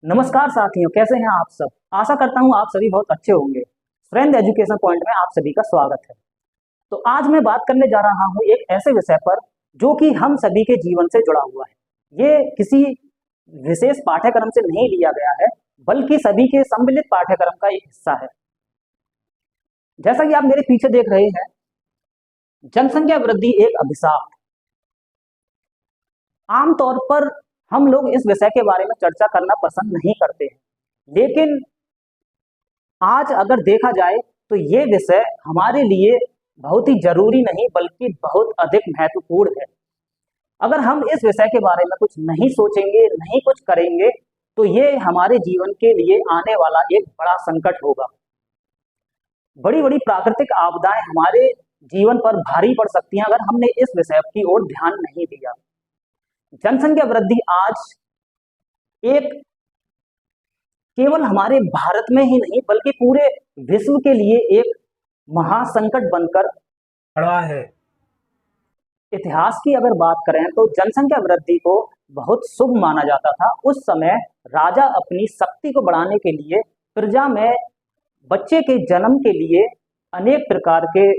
नमस्कार साथियों, कैसे हैं आप सब। आशा करता हूं आप सभी बहुत अच्छे होंगे। फ्रेंड एजुकेशन पॉइंट में आप सभी का स्वागत है। तो आज मैं बात करने जा रहा हूं एक ऐसे विषय पर जो कि हम सभी के जीवन से जुड़ा हुआ है। ये किसी विशेष पाठ्यक्रम से नहीं लिया गया है, बल्कि सभी के सम्मिलित पाठ्यक्रम का एक हिस्सा है। जैसा कि आप मेरे पीछे देख रहे हैं, जनसंख्या वृद्धि एक अभिशाप। आमतौर पर हम लोग इस विषय के बारे में चर्चा करना पसंद नहीं करते हैं, लेकिन आज अगर देखा जाए तो ये विषय हमारे लिए बहुत ही जरूरी नहीं बल्कि बहुत अधिक महत्वपूर्ण है। अगर हम इस विषय के बारे में कुछ नहीं सोचेंगे, नहीं कुछ करेंगे, तो ये हमारे जीवन के लिए आने वाला एक बड़ा संकट होगा। बड़ी बड़ी प्राकृतिक आपदाएं हमारे जीवन पर भारी पड़ सकती हैं अगर हमने इस विषय की ओर ध्यान नहीं दिया। जनसंख्या वृद्धि आज एक केवल हमारे भारत में ही नहीं बल्कि पूरे विश्व के लिए एक महासंकट बनकर खड़ा है। इतिहास की अगर बात करें तो जनसंख्या वृद्धि को बहुत शुभ माना जाता था। उस समय राजा अपनी शक्ति को बढ़ाने के लिए प्रजा में बच्चे के जन्म के लिए अनेक प्रकार के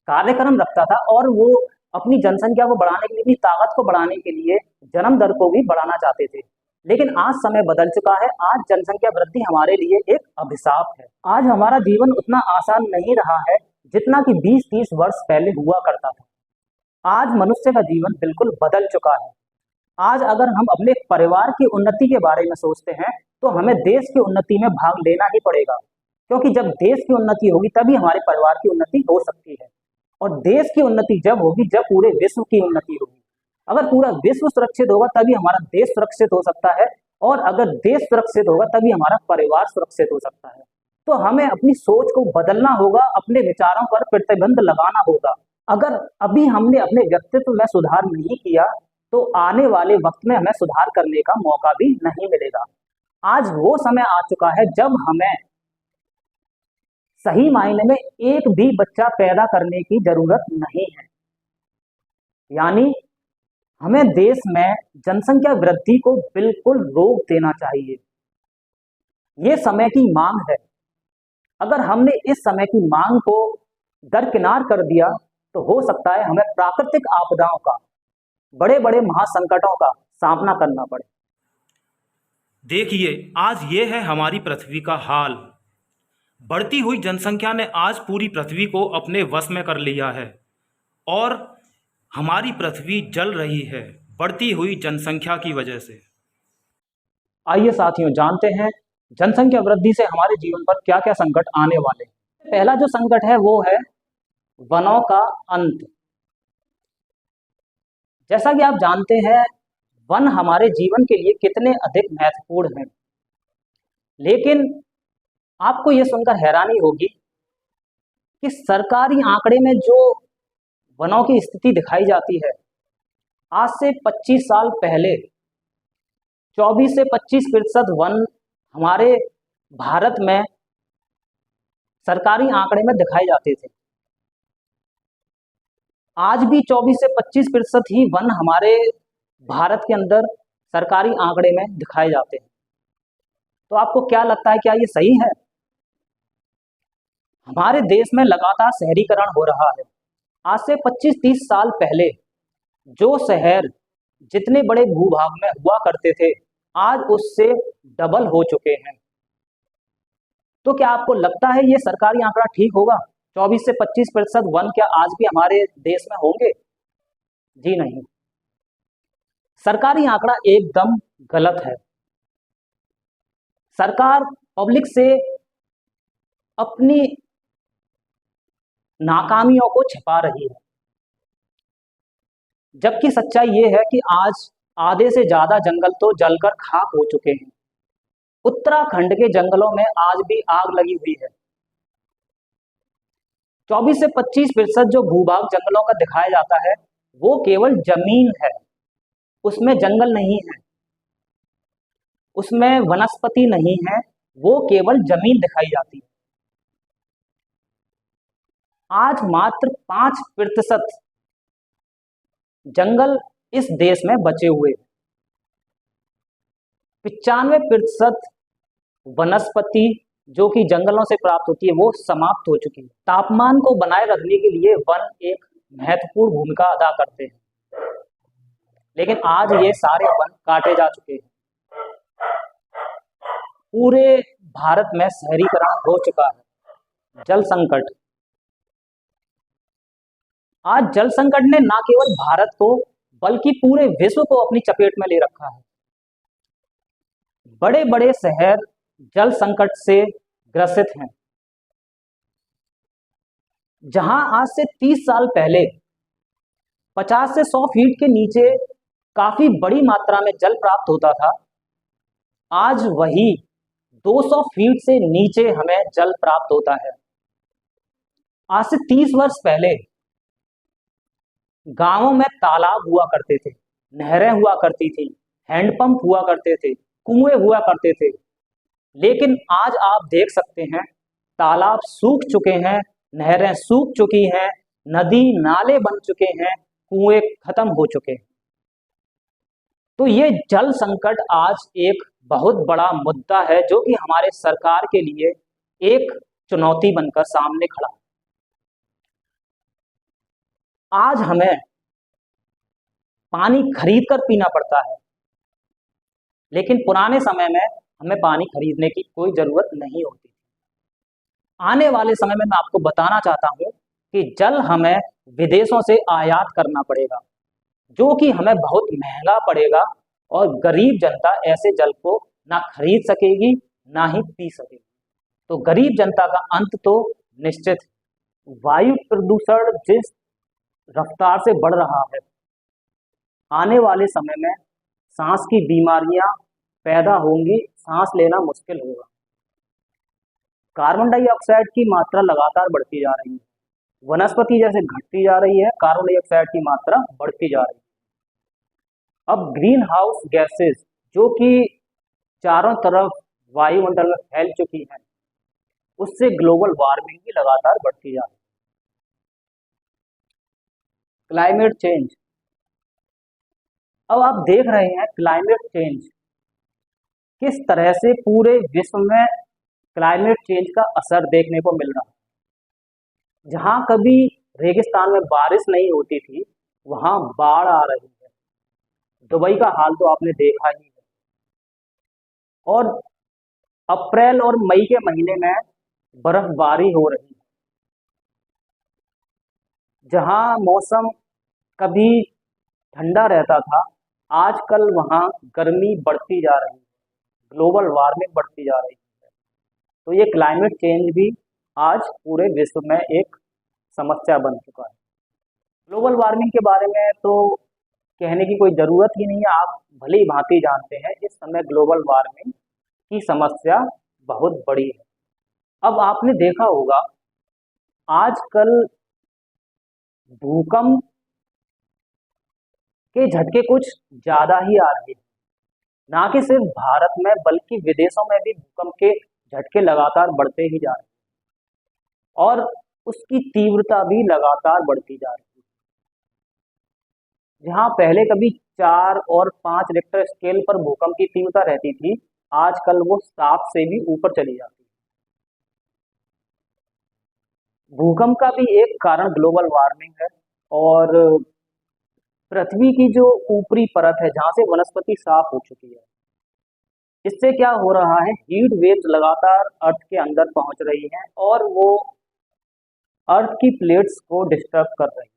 कार्यक्रम रखता था और वो अपनी जनसंख्या को बढ़ाने के लिए, अपनी ताकत को बढ़ाने के लिए जन्म दर को भी बढ़ाना चाहते थे। लेकिन आज समय बदल चुका है। आज जनसंख्या वृद्धि हमारे लिए एक अभिशाप है। आज हमारा जीवन उतना आसान नहीं रहा है जितना कि 20-30 वर्ष पहले हुआ करता था। आज मनुष्य का जीवन बिल्कुल बदल चुका है। आज अगर हम अपने परिवार की उन्नति के बारे में सोचते हैं तो हमें देश की उन्नति में भाग लेना ही पड़ेगा, क्योंकि जब देश की उन्नति होगी तभी हमारे परिवार की उन्नति हो सकती है। और देश की उन्नति जब होगी जब पूरे विश्व की उन्नति होगी। अगर पूरा विश्व सुरक्षित होगा तभी हमारा देश सुरक्षित हो सकता है, और अगर देश सुरक्षित होगा तभी हमारा परिवार सुरक्षित हो सकता है। तो हमें अपनी सोच को बदलना होगा, अपने विचारों पर प्रतिबंध लगाना होगा। अगर अभी हमने अपने व्यक्तित्व में सुधार नहीं किया तो आने वाले वक्त में हमें सुधार करने का मौका भी नहीं मिलेगा। आज वो समय आ चुका है जब हमें सही मायने में एक भी बच्चा पैदा करने की जरूरत नहीं है। यानी हमें देश में जनसंख्या वृद्धि को बिल्कुल रोक देना चाहिए। ये समय की मांग है। अगर हमने इस समय की मांग को दरकिनार कर दिया तो हो सकता है हमें प्राकृतिक आपदाओं का, बड़े बड़े महासंकटों का सामना करना पड़े। देखिए, आज ये है हमारी पृथ्वी का हाल। बढ़ती हुई जनसंख्या ने आज पूरी पृथ्वी को अपने वश में कर लिया है और हमारी पृथ्वी जल रही है बढ़ती हुई जनसंख्या की वजह से। आइए साथियों, जानते हैं जनसंख्या वृद्धि से हमारे जीवन पर क्या क्या संकट आने वाले हैं। पहला जो संकट है वो है वनों का अंत। जैसा कि आप जानते हैं, वन हमारे जीवन के लिए कितने अधिक महत्वपूर्ण हैं, लेकिन आपको यह सुनकर हैरानी होगी कि सरकारी आंकड़े में जो वनों की स्थिति दिखाई जाती है, आज से 25 साल पहले 24 से 25% वन हमारे भारत में सरकारी आंकड़े में दिखाए जाते थे। आज भी 24 से 25% ही वन हमारे भारत के अंदर सरकारी आंकड़े में दिखाए जाते हैं। तो आपको क्या लगता है, क्या ये सही है? हमारे देश में लगातार शहरीकरण हो रहा है। आज से 25-30 साल पहले जो शहर जितने बड़े भूभाग में हुआ करते थे, आज उससे डबल हो चुके हैं। तो क्या आपको लगता है ये सरकारी आंकड़ा ठीक होगा? 24 से 25% वन क्या आज भी हमारे देश में होंगे? जी नहीं। सरकारी आंकड़ा एकदम गलत है। सरकार पब्लिक से अपनी नाकामियों को छिपा रही है, जबकि सच्चाई ये है कि आज आधे से ज्यादा जंगल तो जलकर खाक हो चुके हैं। उत्तराखंड के जंगलों में आज भी आग लगी हुई है। 24 से 25% जो भूभाग जंगलों का दिखाया जाता है वो केवल जमीन है, उसमें जंगल नहीं है, उसमें वनस्पति नहीं है, वो केवल जमीन दिखाई जाती है। आज मात्र 5% जंगल इस देश में बचे हुए। 95% वनस्पति जो कि जंगलों से प्राप्त होती है वो समाप्त हो चुकी है। तापमान को बनाए रखने के लिए वन एक महत्वपूर्ण भूमिका अदा करते हैं, लेकिन आज ये सारे वन काटे जा चुके हैं। पूरे भारत में शहरीकरण हो चुका है। जल संकट, आज जल संकट ने न केवल भारत को बल्कि पूरे विश्व को अपनी चपेट में ले रखा है। बड़े बड़े शहर जल संकट से ग्रसित हैं। जहां आज से 30 साल पहले 50 से 100 फीट के नीचे काफी बड़ी मात्रा में जल प्राप्त होता था, आज वही 200 फीट से नीचे हमें जल प्राप्त होता है। आज से 30 वर्ष पहले गांवों में तालाब हुआ करते थे, नहरें हुआ करती थी, हैंडपंप हुआ करते थे, कुएं हुआ करते थे, लेकिन आज आप देख सकते हैं तालाब सूख चुके हैं, नहरें सूख चुकी हैं, नदी नाले बन चुके हैं, कुएं खत्म हो चुके हैं। तो ये जल संकट आज एक बहुत बड़ा मुद्दा है जो कि हमारे सरकार के लिए एक चुनौती बनकर सामने खड़ा है। आज हमें पानी खरीद कर पीना पड़ता है, लेकिन पुराने समय में हमें पानी खरीदने की कोई जरूरत नहीं होती। आने वाले समय में मैं आपको बताना चाहता हूं कि जल हमें विदेशों से आयात करना पड़ेगा, जो कि हमें बहुत महंगा पड़ेगा और गरीब जनता ऐसे जल को ना खरीद सकेगी ना ही पी सकेगी। तो गरीब जनता का अंत तो निश्चित है। वायु प्रदूषण जिस रफ्तार से बढ़ रहा है, आने वाले समय में सांस की बीमारियां पैदा होंगी, सांस लेना मुश्किल होगा। कार्बन डाइऑक्साइड की मात्रा लगातार बढ़ती जा रही है, वनस्पति जैसे घटती जा रही है, कार्बन डाइऑक्साइड की मात्रा बढ़ती जा रही है। अब ग्रीन हाउस गैसेस जो कि चारों तरफ वायुमंडल में फैल चुकी हैं, उससे ग्लोबल वार्मिंग भी लगातार बढ़ती जा रही है। क्लाइमेट चेंज, अब आप देख रहे हैं क्लाइमेट चेंज किस तरह से पूरे विश्व में क्लाइमेट चेंज का असर देखने को मिल रहा है। जहां कभी रेगिस्तान में बारिश नहीं होती थी, वहां बाढ़ आ रही है। दुबई का हाल तो आपने देखा ही है। और अप्रैल और मई के महीने में बर्फबारी हो रही है। जहां मौसम कभी ठंडा रहता था, आजकल वहां गर्मी बढ़ती जा रही है, ग्लोबल वार्मिंग बढ़ती जा रही है। तो ये क्लाइमेट चेंज भी आज पूरे विश्व में एक समस्या बन चुका है। ग्लोबल वार्मिंग के बारे में तो कहने की कोई ज़रूरत ही नहीं है, आप भली भांति जानते हैं इस समय ग्लोबल वार्मिंग की समस्या बहुत बड़ी है। अब आपने देखा होगा आजकल भूकंप के झटके कुछ ज़्यादा ही आ रहे हैं, ना कि सिर्फ भारत में बल्कि विदेशों में भी भूकंप के झटके लगातार बढ़ते ही जा रहे हैं और उसकी तीव्रता भी लगातार बढ़ती जा रही है। जहां पहले कभी 4 और 5 रिक्टर स्केल पर भूकंप की तीव्रता रहती थी, आजकल वो 7 से भी ऊपर चली जाती है। भूकंप का भी एक कारण ग्लोबल वार्मिंग है और पृथ्वी की जो ऊपरी परत है जहां से वनस्पति साफ हो चुकी है, इससे क्या हो रहा है, हीट वेव्स लगातार अर्थ के अंदर पहुंच रही हैं और वो अर्थ की प्लेट्स को डिस्टर्ब कर रही है।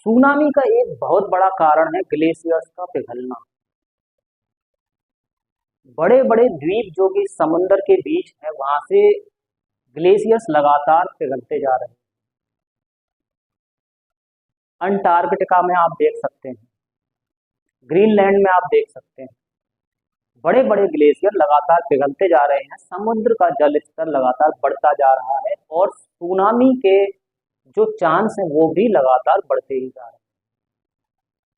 सुनामी का एक बहुत बड़ा कारण है ग्लेशियर्स का पिघलना। बड़े बड़े द्वीप जो कि समुद्र के बीच है, वहां से ग्लेशियर्स लगातार पिघलते जा रहे हैं। अंटार्कटिका में आप देख सकते हैं, ग्रीनलैंड में आप देख सकते हैं, बड़े बड़े ग्लेशियर लगातार पिघलते जा रहे हैं। समुद्र का जल स्तर लगातार बढ़ता जा रहा है और सुनामी के जो चांस हैं वो भी लगातार बढ़ते ही जा रहे हैं।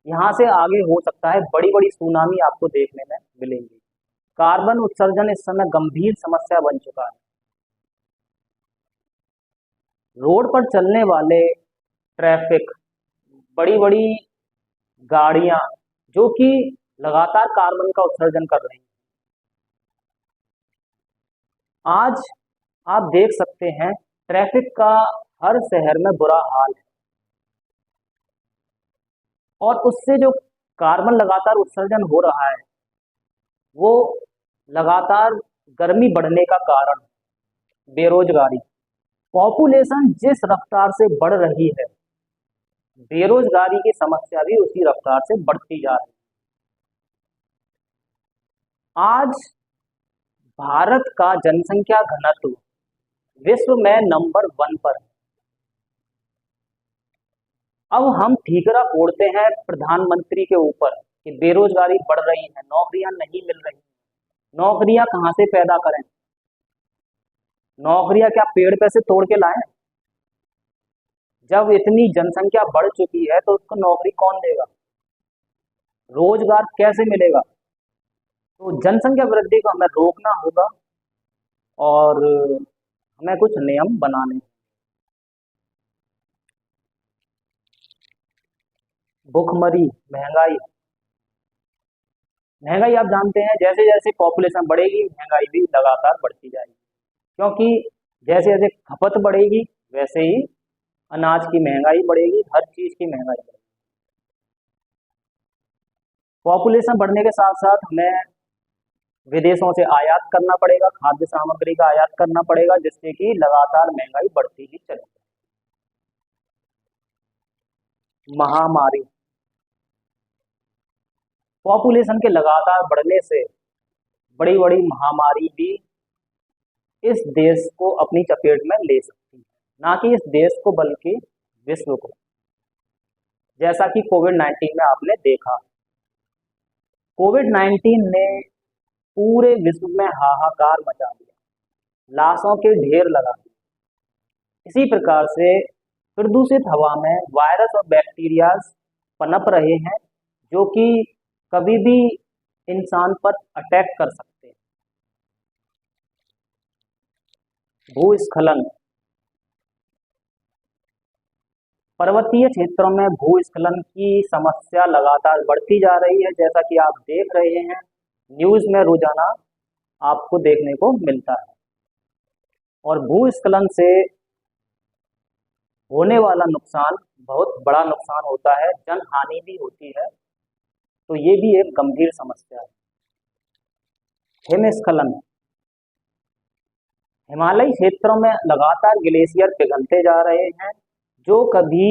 यहाँ से आगे हो सकता है बड़ी बड़ी सुनामी आपको देखने में मिलेंगी। कार्बन उत्सर्जन इस समय गंभीर समस्या बन चुका है। रोड पर चलने वाले ट्रैफिक, बड़ी बड़ी गाड़ियां जो कि लगातार कार्बन का उत्सर्जन कर रही हैं। आज आप देख सकते हैं ट्रैफिक का हर शहर में बुरा हाल है, और उससे जो कार्बन लगातार उत्सर्जन हो रहा है वो लगातार गर्मी बढ़ने का कारण है। बेरोजगारी, पॉपुलेशन जिस रफ्तार से बढ़ रही है, बेरोजगारी की समस्या भी उसी रफ्तार से बढ़ती जा रही है। आज भारत का जनसंख्या घनत्व विश्व में नंबर 1 पर है। अब हम ठीकरा फोड़ते हैं प्रधानमंत्री के ऊपर कि बेरोजगारी बढ़ रही है, नौकरियां नहीं मिल रही। नौकरियां कहां से पैदा करें? नौकरियां क्या पेड़ पे से तोड़ के लाएं? जब इतनी जनसंख्या बढ़ चुकी है तो उसको नौकरी कौन देगा? रोजगार कैसे मिलेगा? तो जनसंख्या वृद्धि को हमें रोकना होगा और हमें कुछ नियम बनाने। भुखमरी, महंगाई। महंगाई आप जानते हैं, जैसे जैसे पॉपुलेशन बढ़ेगी महंगाई भी लगातार बढ़ती जाएगी, क्योंकि जैसे जैसे खपत बढ़ेगी वैसे ही अनाज की महंगाई बढ़ेगी, हर चीज की महंगाई बढ़ेगी। पॉपुलेशन बढ़ने के साथ साथ हमें विदेशों से आयात करना पड़ेगा, खाद्य सामग्री का आयात करना पड़ेगा, जिससे कि लगातार महंगाई बढ़ती ही चलेगी। महामारी, पॉपुलेशन के लगातार बढ़ने से बड़ी बड़ी महामारी भी इस देश को अपनी चपेट में ले सकती है, ना कि इस देश को बल्कि विश्व को। जैसा कि कोविड-19 में आपने देखा, कोविड-19 ने पूरे विश्व में हाहाकार मचा दिया, लाशों के ढेर लगा दिए। इसी प्रकार से प्रदूषित हवा में वायरस और बैक्टीरिया पनप रहे हैं, जो कि कभी भी इंसान पर अटैक कर सकते हैं। भूस्खलन, पर्वतीय क्षेत्रों में भूस्खलन की समस्या लगातार बढ़ती जा रही है, जैसा कि आप देख रहे हैं न्यूज में रोजाना आपको देखने को मिलता है। और भूस्खलन से होने वाला नुकसान बहुत बड़ा नुकसान होता है, जन हानि भी होती है, तो ये भी एक गंभीर समस्या है। हिमस्खलन, हिमालयी क्षेत्रों में लगातार ग्लेशियर पिघलते जा रहे हैं, जो कभी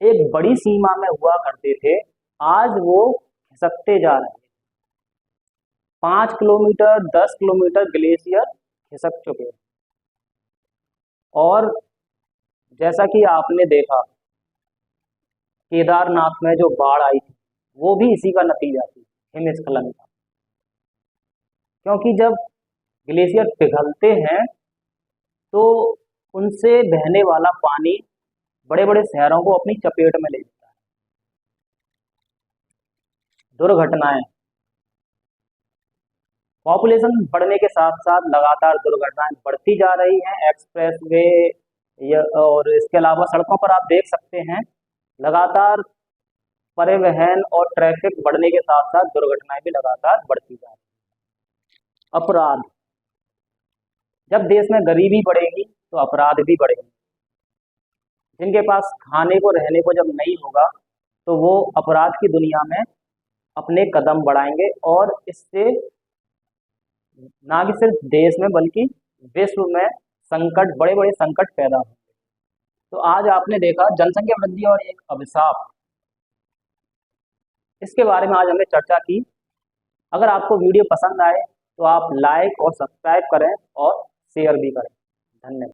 एक बड़ी सीमा में हुआ करते थे, आज वो खिसकते जा रहे हैं। 5 किलोमीटर 10 किलोमीटर ग्लेशियर खिसक चुके हैं। और जैसा कि आपने देखा केदारनाथ में जो बाढ़ आई थी, वो भी इसी का नतीजा थी, हिमस्खलन का। क्योंकि जब ग्लेशियर पिघलते हैं तो उनसे बहने वाला पानी बड़े बड़े शहरों को अपनी चपेट में ले लेता है। दुर्घटनाएं, पॉपुलेशन बढ़ने के साथ साथ लगातार दुर्घटनाएं बढ़ती जा रही हैं। एक्सप्रेस वे और इसके अलावा सड़कों पर आप देख सकते हैं लगातार परिवहन और ट्रैफिक बढ़ने के साथ साथ दुर्घटनाएं भी लगातार बढ़ती जा रही हैं। अपराध, जब देश में गरीबी बढ़ेगी तो अपराध भी बढ़ेंगे। जिनके पास खाने को रहने को जब नहीं होगा तो वो अपराध की दुनिया में अपने कदम बढ़ाएंगे, और इससे ना कि सिर्फ देश में बल्कि विश्व में संकट, बड़े बड़े संकट पैदा होंगे। तो आज आपने देखा जनसंख्या वृद्धि और एक अभिशाप, इसके बारे में आज हमने चर्चा की। अगर आपको वीडियो पसंद आए तो आप लाइक और सब्सक्राइब करें और शेयर भी करें। धन्यवाद।